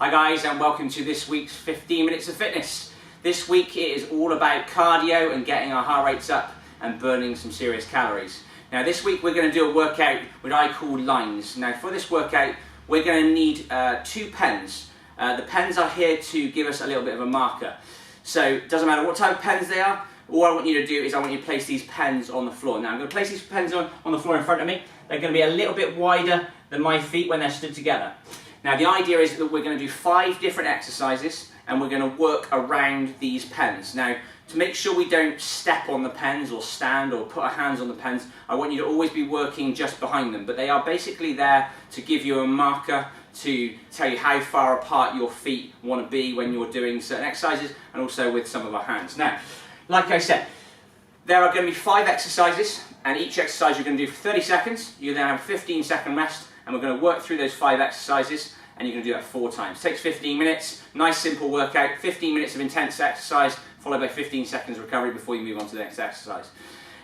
Hi guys, and welcome to this week's 15 Minutes of Fitness. This week it is all about cardio and getting our heart rates up and burning some serious calories. Now this week we're going to do a workout which I call lines. Now for this workout we're going to need 2 pens. The pens are here to give us a little bit of a marker. So it doesn't matter what type of pens they are, all I want you to do is I want you to place these pens on the floor. Now I'm going to place these pens on the floor in front of me. They're going to be a little bit wider than my feet when they're stood together. Now the idea is that we're going to do 5 different exercises and we're going to work around these pens. Now to make sure we don't step on the pens or stand or put our hands on the pens, I want you to always be working just behind them. But they are basically there to give you a marker to tell you how far apart your feet want to be when you're doing certain exercises, and also with some of our hands. Now, like I said, there are going to be 5 exercises, and each exercise you're going to do for 30 seconds. You then have a 15-second rest, and we're going to work through those 5 exercises, and you're going to do that 4 times. It takes 15 minutes, nice simple workout, 15 minutes of intense exercise, followed by 15 seconds recovery before you move on to the next exercise.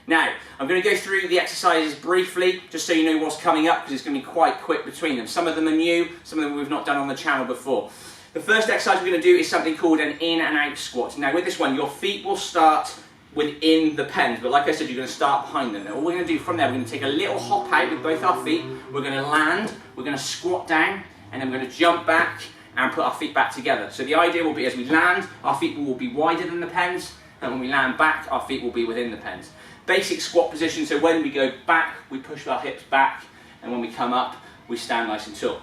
Now, I'm going to go through the exercises briefly, just so you know what's coming up, because it's going to be quite quick between them. Some of them are new, some of them we've not done on the channel before. The first exercise we're going to do is something called an in and out squat. Now with this one, your feet will start within the pens, but like I said, you're going to start behind them. Now all we're going to do from there, we're going to take a little hop out with both our feet, we're going to land, we're going to squat down, and then we're going to jump back and put our feet back together. So the idea will be as we land, our feet will be wider than the pens, and when we land back, our feet will be within the pens. Basic squat position, so when we go back, we push our hips back, and when we come up, we stand nice and tall.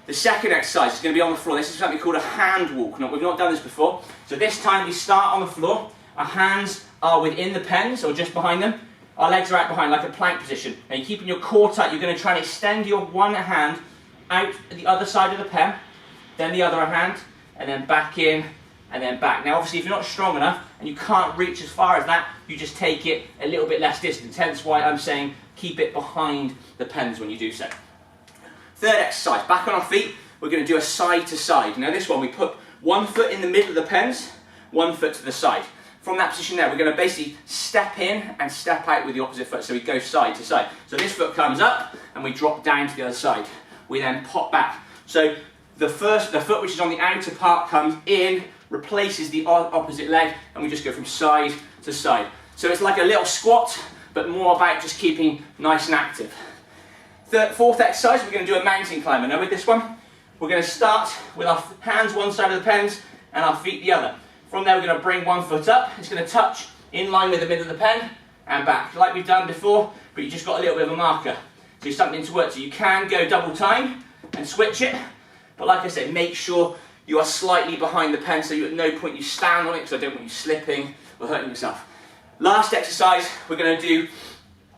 The second exercise is going to be on the floor. This is something called a hand walk. Now, we've not done this before, so this time we start on the floor. Our hands are within the pens, or just behind them. Our legs are out behind, like a plank position. Now you're keeping your core tight. You're going to try and extend your one hand out the other side of the pen, then the other hand, and then back in, and then back. Now obviously if you're not strong enough, and you can't reach as far as that, you just take it a little bit less distance. Hence why I'm saying keep it behind the pens when you do so. Third exercise, back on our feet, we're going to do a side to side. Now this one, we put one foot in the middle of the pens, one foot to the side. From that position there, we're going to basically step in and step out with the opposite foot, so we go side to side. So this foot comes up, and we drop down to the other side. We then pop back. So the foot which is on the outer part comes in, replaces the opposite leg, and we just go from side to side. So it's like a little squat, but more about just keeping nice and active. Fourth exercise, we're going to do a mountain climber. Now with this one, we're going to start with our hands one side of the pens and our feet the other. From there we're going to bring one foot up, it's going to touch in line with the middle of the pen and back, like we've done before, but you just got a little bit of a marker. So something to work to. You can go double time and switch it, but like I said, make sure you are slightly behind the pen, so at no point you stand on it, because I don't want you slipping or hurting yourself. Last exercise, we're going to do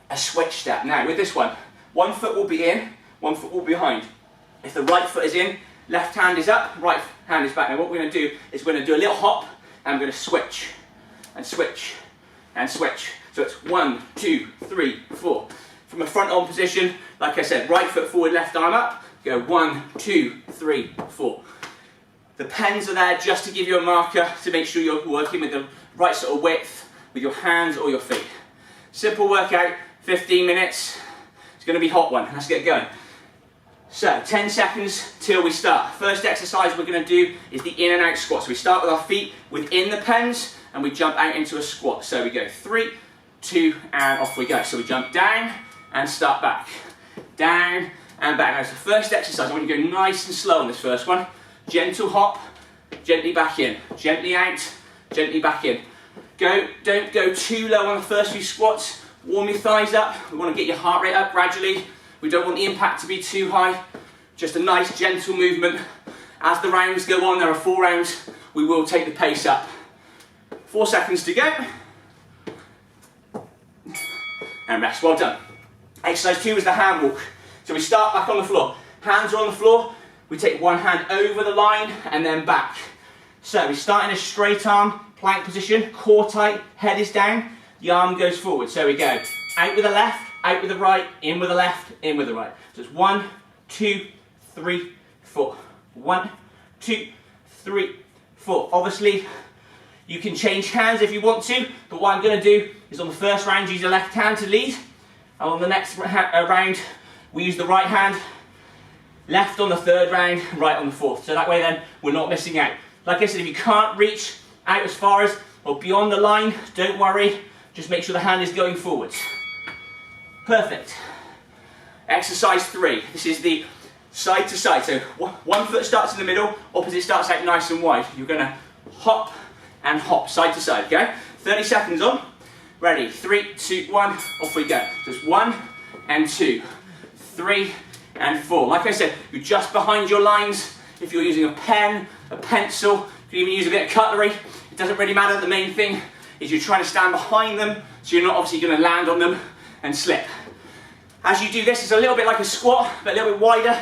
a switch step. Now with this one foot will be in, one foot will be behind. If the right foot is in, left hand is up, right hand is back. Now what we're going to do is we're going to do a little hop, and we're going to switch, and switch, and switch. So it's 1, 2, 3, 4. From a front on position, like I said, right foot forward, left arm up, go 1, 2, 3, 4. The pens are there just to give you a marker to make sure you're working with the right sort of width with your hands or your feet. Simple workout, 15 minutes. It's going to be a hot one. Let's get going. So 10 seconds till we start. First exercise we're going to do is the in and out squat. So we start with our feet within the pens and we jump out into a squat. So we go 3, 2, and off we go. So we jump down and start back. Down and back. Now it's the first exercise. I want you to go nice and slow on this first one. Gentle hop, gently back in. Gently out, gently back in. Don't go too low on the first few squats. Warm your thighs up. We want to get your heart rate up gradually. We don't want the impact to be too high. Just a nice gentle movement. As the rounds go on, there are 4 rounds, we will take the pace up. 4 seconds to go. And rest, well done. Exercise 2 is the hand walk. So we start back on the floor. Hands are on the floor. We take one hand over the line and then back. So we start in a straight arm plank position, core tight, head is down, the arm goes forward. So we go out with the left, out with the right, in with the left, in with the right. So it's 1, 2, 3, 4. 1, 2, 3, 4. Obviously, you can change hands if you want to, but what I'm going to do is on the first round use the left hand to lead, and on the next round we use the right hand left on the third round, right on the fourth. So that way then we're not missing out. Like I said, if you can't reach out as far as or beyond the line, don't worry, just make sure the hand is going forwards. Perfect. Exercise 3, this is the side to side. So one foot starts in the middle, opposite starts out nice and wide. You're gonna hop and hop, side to side, okay? 30 seconds on. Ready, 3, 2, 1, off we go. Just 1 and 2, 3 and 4. Like I said, you're just behind your lines. If you're using a pen, a pencil, you can even use a bit of cutlery. It doesn't really matter. The main thing is you're trying to stand behind them, so you're not obviously going to land on them and slip. As you do this, it's a little bit like a squat, but a little bit wider.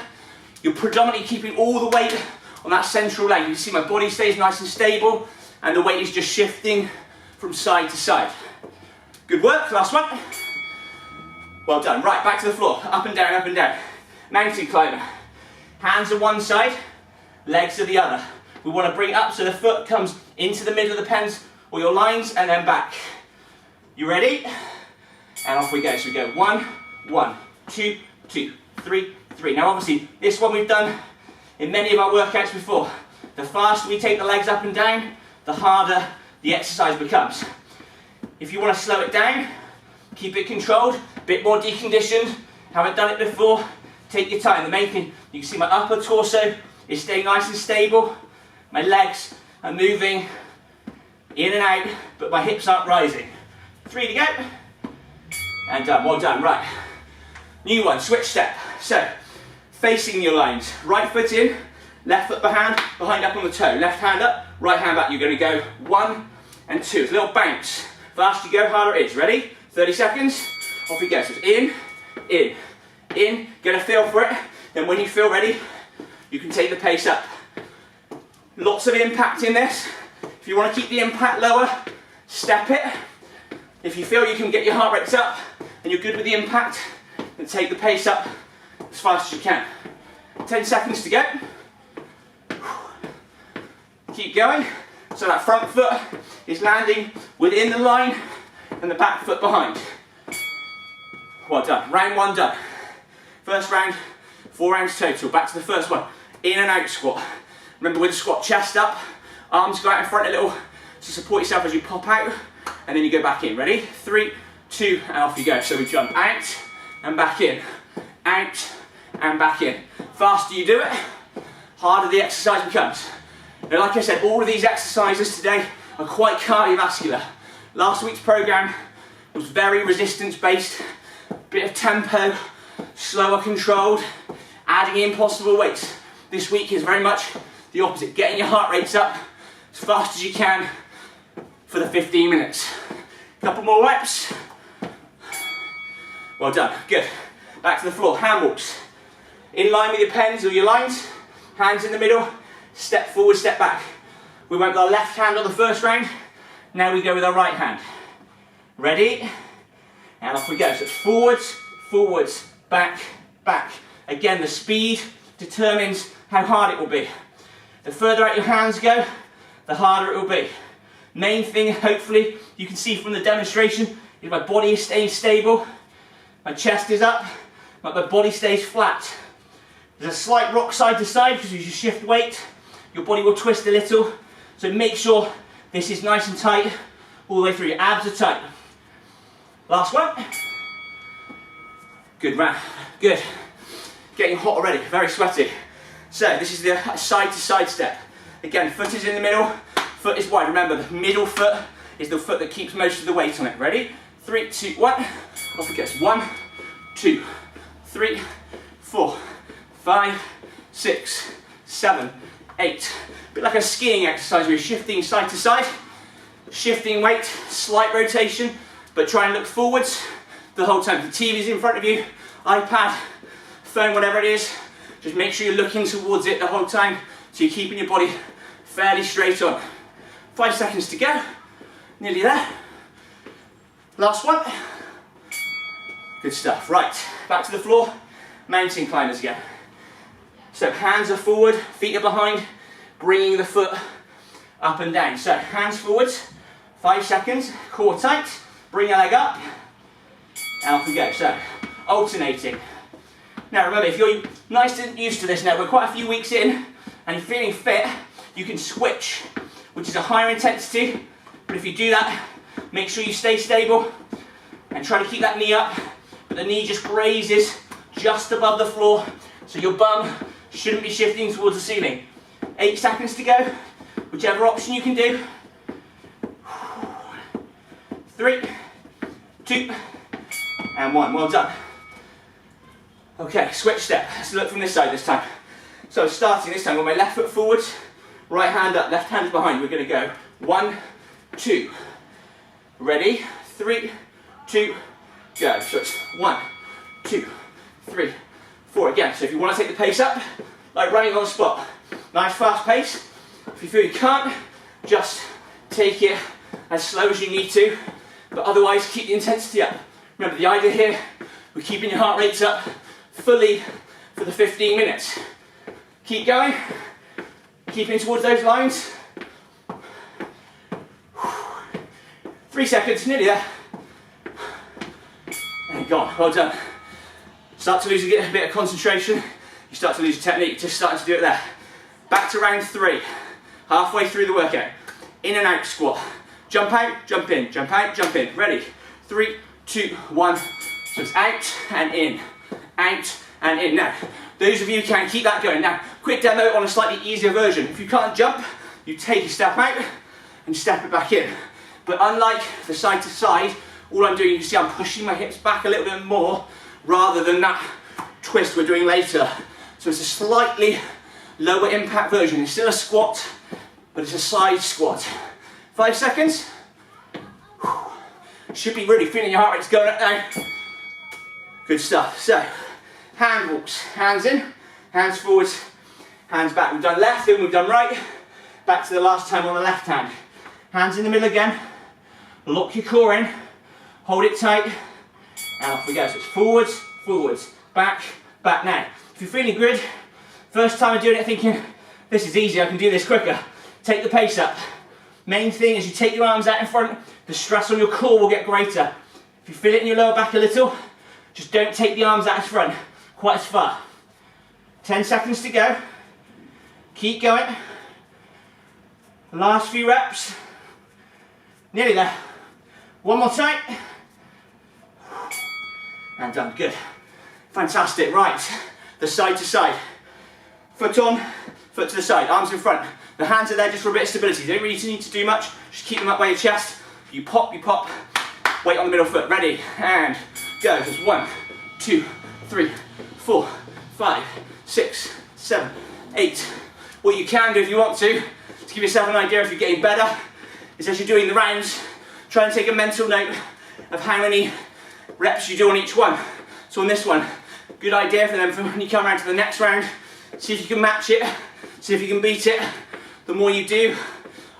You're predominantly keeping all the weight on that central leg. You can see my body stays nice and stable, and the weight is just shifting from side to side. Good work, last one. Well done. Right, back to the floor. Up and down, up and down. Mountain climber. Hands are one side, legs are the other. We want to bring it up so the foot comes into the middle of the pens or your lines and then back. You ready? And off we go. So we go 1, 1, 2, 2, 3, 3. Now obviously this one we've done in many of our workouts before. The faster we take the legs up and down, the harder the exercise becomes. If you want to slow it down, keep it controlled, a bit more deconditioned, haven't done it before, take your time. The main thing, you can see my upper torso is staying nice and stable, my legs are moving in and out, but my hips aren't rising. 3 to go, and done, well done, right. New one, switch step. So, facing your lines, right foot in, left foot behind up on the toe, left hand up, right hand back. You're going to go 1 and 2, it's a little bounce. Faster you go, harder it is. Ready? 30 seconds, off we go. So it's in, get a feel for it, then when you feel ready, you can take the pace up. Lots of impact in this. If you want to keep the impact lower, step it. If you feel you can get your heart rates up and you're good with the impact, then take the pace up as fast as you can. 10 seconds to go. Keep going. So that front foot is landing within the line and the back foot behind. Well done. Round 1 done. First round, 4 rounds total. Back to the first one. In and out squat. Remember with the squat, chest up, arms go out in front a little to support yourself as you pop out, and then you go back in. Ready? 3, 2, and off you go. So we jump out and back in, out and back in. Faster you do it, harder the exercise becomes. Now, like I said, all of these exercises today are quite cardiovascular. Last week's program was very resistance based, bit of tempo, slower controlled, adding in possible weights. This week is very much the opposite, getting your heart rates up as fast as you can for the 15 minutes. Couple more reps. Well done, good. Back to the floor, hand walks. In line with your pens or your lines, hands in the middle, step forward, step back. We went with our left hand on the first round, now we go with our right hand. Ready? And off we go. So it's forwards, forwards, back, back. Again, the speed determines how hard it will be. The further out your hands go, the harder it will be. Main thing, hopefully, you can see from the demonstration, is my body is staying stable, my chest is up, but my body stays flat. There's a slight rock side to side because as you shift weight, your body will twist a little. So make sure this is nice and tight all the way through. Your abs are tight. Last one. Good round. Good. Getting hot already, very sweaty. So this is the side to side step. Again, foot is in the middle, foot is wide. Remember, the middle foot is the foot that keeps most of the weight on it. Ready? 3, 2, 1. Off it goes. 1, 2, 3, 4, 5, 6, 7, 8. A bit like a skiing exercise where you're shifting side to side, shifting weight, slight rotation, but try and look forwards the whole time. The TV's in front of you, iPad, phone, whatever it is, just make sure you're looking towards it the whole time so you're keeping your body fairly straight on. 5 seconds to go, nearly there. Last one. Good stuff. Right, back to the floor, mountain climbers again. So hands are forward, feet are behind, bringing the foot up and down. So hands forwards, 5 seconds, core tight, bring your leg up, and off we go. So alternating. Now remember, if you're nice and used to this now, we're quite a few weeks in, and you're feeling fit, you can switch, which is a higher intensity, but if you do that, make sure you stay stable, and try to keep that knee up, but the knee just grazes just above the floor, so your bum shouldn't be shifting towards the ceiling. 8 seconds to go, whichever option you can do. 3, 2, and 1, well done. Okay, switch step, let's look from this side this time. So starting this time with my left foot forwards, right hand up, left hand is behind. We're going to go 1, 2, ready, 3, 2, go. So it's 1, 2, 3, 4 again. So if you want to take the pace up, like running on the spot, nice fast pace. If you feel you can't, just take it as slow as you need to, but otherwise keep the intensity up. Remember the idea here, we're keeping your heart rates up fully for the 15 minutes. Keep going, keeping towards those lines. 3 seconds, nearly there. And gone, well done. Start to lose a bit of concentration, you start to lose your technique, just starting to do it there. Back to round 3, halfway through the workout. In and out squat. Jump out, jump in, jump out, jump in. Ready? 3, 2, 1. So it's out and in, out and in. Now, those of you who can keep that going. Now, quick demo on a slightly easier version. If you can't jump, you take a step out and step it back in. But unlike the side to side, all I'm doing, you see I'm pushing my hips back a little bit more rather than that twist we're doing later. So it's a slightly lower impact version. It's still a squat, but it's a side squat. 5 seconds. Should be really feeling your heart rate's going up now. Good stuff. So, hand walks, hands in, hands forwards, hands back. We've done left, then we've done right. Back to the last time on the left hand. Hands in the middle again. Lock your core in, hold it tight, and off we go. So it's forwards, forwards, back, back. Now, if you're feeling good, first time I'm doing it thinking, this is easy, I can do this quicker. Take the pace up. Main thing is you take your arms out in front, the stress on your core will get greater. If you feel it in your lower back a little, just don't take the arms out in front quite as far. 10 seconds to go. Keep going. Last few reps. Nearly there. One more time. And done. Good. Fantastic. Right. The side to side. Foot on, foot to the side. Arms in front. The hands are there just for a bit of stability. You don't really need to do much. Just keep them up by your chest. You pop, weight on the middle foot. Ready, and go. Just 1, 2, 3, 4, 5, 6, 7, 8. What you can do if you want to give yourself an idea if you're getting better, is as you're doing the rounds, try and take a mental note of how many reps you do on each one. So on this one, good idea for them for when you come around to the next round, see if you can match it, see if you can beat it. The more you do,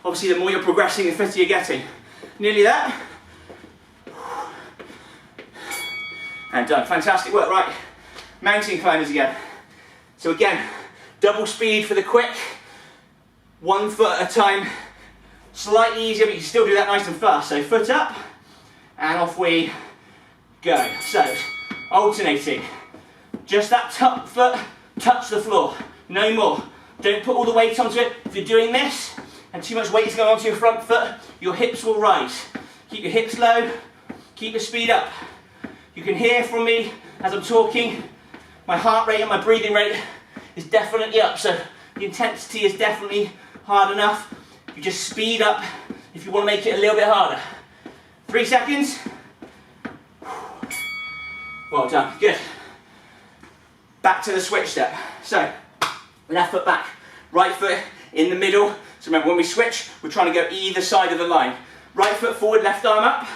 obviously the more you're progressing, the fitter you're getting. Nearly there. And done. Fantastic work. Right, mountain climbers again. So again, double speed for the quick, 1 foot at a time. Slightly easier, but you can still do that nice and fast. So foot up, and off we go. So, alternating. Just that top foot, touch the floor. No more. Don't put all the weight onto it. If you're doing this, and too much weight is going onto your front foot, your hips will rise. Keep your hips low, keep your speed up. You can hear from me as I'm talking, my heart rate and my breathing rate is definitely up. So the intensity is definitely hard enough. You just speed up if you want to make it a little bit harder. 3 seconds. Well done, good. Back to the switch step. So, left foot back, right foot in the middle. So remember, when we switch, we're trying to go either side of the line. Right foot forward, left arm up.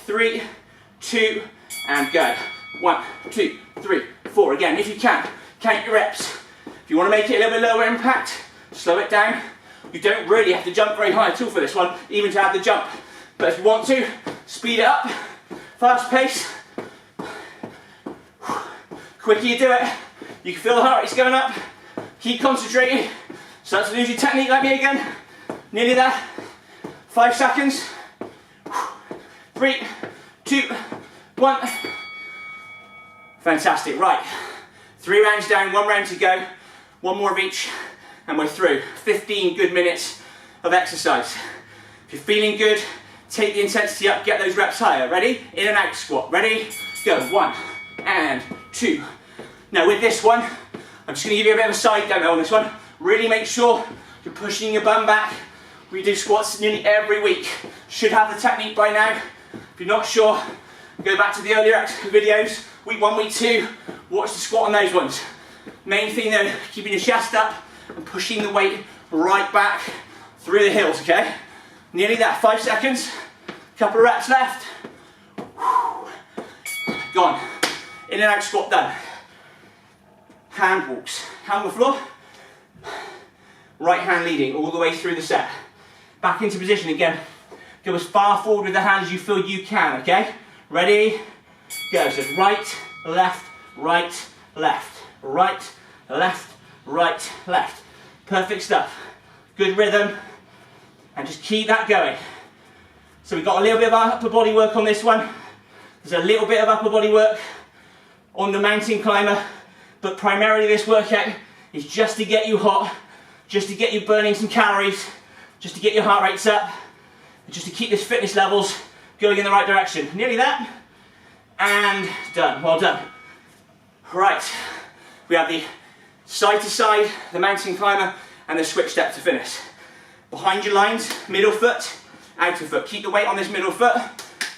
3, 2, and go. 1, 2, 3, 4. Again, if you can, count your reps. If you want to make it a little bit lower impact, slow it down. You don't really have to jump very high at all for this one, even to add the jump. But if you want to, speed it up, fast pace. Quicker you do it, you can feel the heart rate's going up. Keep concentrating. Start to lose your technique like me again. Nearly there. 5 seconds. 3, 2, 1. Fantastic. Right. 3 rounds down, 1 round to go, 1 more of each, and we're through. 15 good minutes of exercise. If you're feeling good, take the intensity up, get those reps higher. Ready? In and out squat. Ready? Go. 1 and 2. Now with this one, I'm just going to give you a bit of a side demo on this one. Really make sure you're pushing your bum back. We do squats nearly every week. Should have the technique by now. If you're not sure, go back to the earlier videos. Week 1, week 2, watch the squat on those ones. Main thing though, keeping your chest up and pushing the weight right back through the heels, okay? Nearly there, 5 seconds. Couple of reps left. Gone. In and out squat done. Hand walks. Hand on the floor. Right hand leading all the way through the set. Back into position again. Go as far forward with the hand as you feel you can, okay? Ready? Go. So right, left, right, left, right, left, right, left. Perfect stuff. Good rhythm. And just keep that going. So we've got a little bit of upper body work on this one. There's a little bit of upper body work on the mountain climber, but primarily this workout is just to get you hot, just to get you burning some calories, just to get your heart rates up, and just to keep this fitness levels going in the right direction. Nearly that, and done. Well done. Right, we have the side to side, the mountain climber, and the switch step to finish. Behind your lines, middle foot, outer foot. Keep the weight on this middle foot.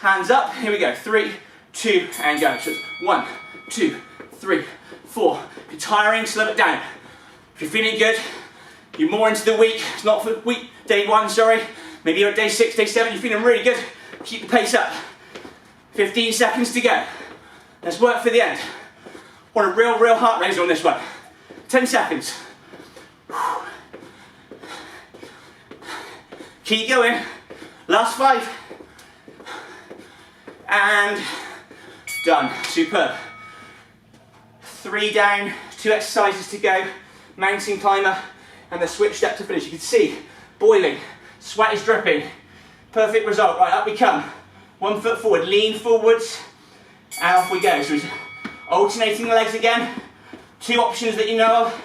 Hands up. Here we go. 3, 2, and go. So it's 1, 2, 3, 4. If you're tiring, slow it down. If you're feeling good, you're more into the week. It's not for week day 1, sorry. Maybe you're at day 6, day 7. You're feeling really good. Keep the pace up. 15 seconds to go. Let's work for the end. Want a real heart raiser on this one. 10 seconds. Keep going. Last 5. And done. Superb. 3 down, 2 exercises to go. Mountain climber and the switch step to finish. You can see, boiling, sweat is dripping. Perfect result. Right, up we come. 1 foot forward, lean forwards, and off we go. So it's alternating the legs again. 2 options that you know of.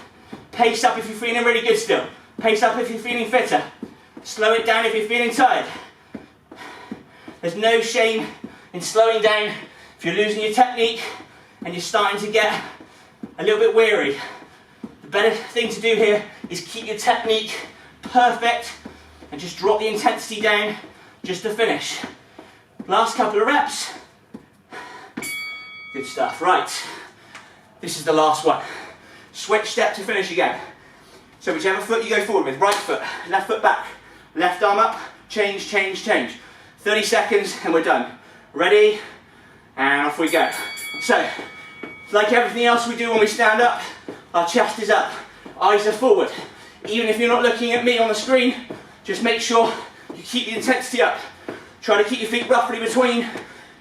Pace up if you're feeling really good still. Pace up if you're feeling fitter. Slow it down if you're feeling tired. There's no shame in slowing down if you're losing your technique and you're starting to get a little bit weary. The better thing to do here is keep your technique perfect and just drop the intensity down just to finish. Last couple of reps. Good stuff. Right, this is the last one. Switch step to finish again. So whichever foot you go forward with, right foot, left foot back, left arm up, change, change, change. 30 seconds and we're done. Ready? And off we go. So, like everything else we do when we stand up, our chest is up, eyes are forward. Even if you're not looking at me on the screen, just make sure you keep the intensity up. Try to keep your feet roughly between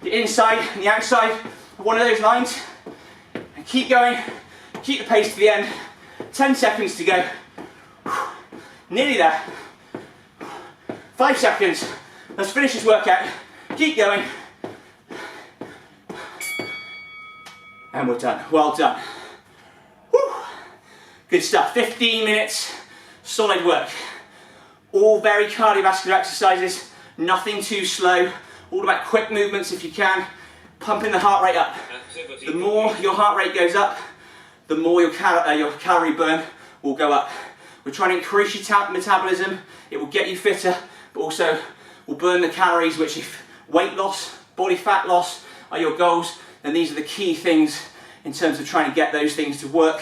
the inside and the outside of one of those lines. And keep going, keep the pace to the end. 10 seconds to go. Nearly there. 5 seconds. Let's finish this workout. Keep going. And we're done. Well done. Woo. Good stuff. 15 minutes, solid work. All very cardiovascular exercises, nothing too slow. All about quick movements if you can. Pumping the heart rate up. The more your heart rate goes up, the more your calorie burn will go up. We're trying to increase your metabolism. It will get you fitter, but also will burn the calories, which if weight loss, body fat loss are your goals, then these are the key things in terms of trying to get those things to work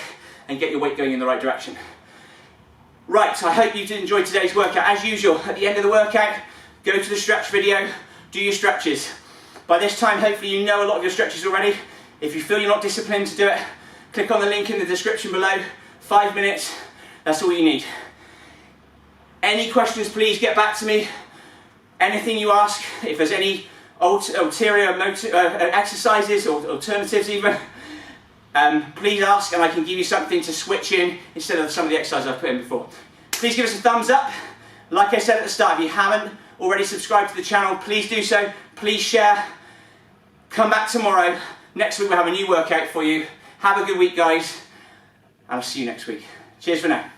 and get your weight going in the right direction. Right, I hope you did enjoy today's workout. As usual, at the end of the workout, go to the stretch video, do your stretches. By this time, hopefully you know a lot of your stretches already. If you feel you're not disciplined to do it, click on the link in the description below. 5 minutes, that's all you need. Any questions, please get back to me. Anything you ask, if there's any ulterior exercises or alternatives even, please ask and I can give you something to switch in instead of some of the exercises I've put in before. Please give us a thumbs up. Like I said at the start, if you haven't already subscribed to the channel, please do so. Please share. Come back tomorrow. Next week we'll have a new workout for you. Have a good week, guys. I'll see you next week. Cheers for now.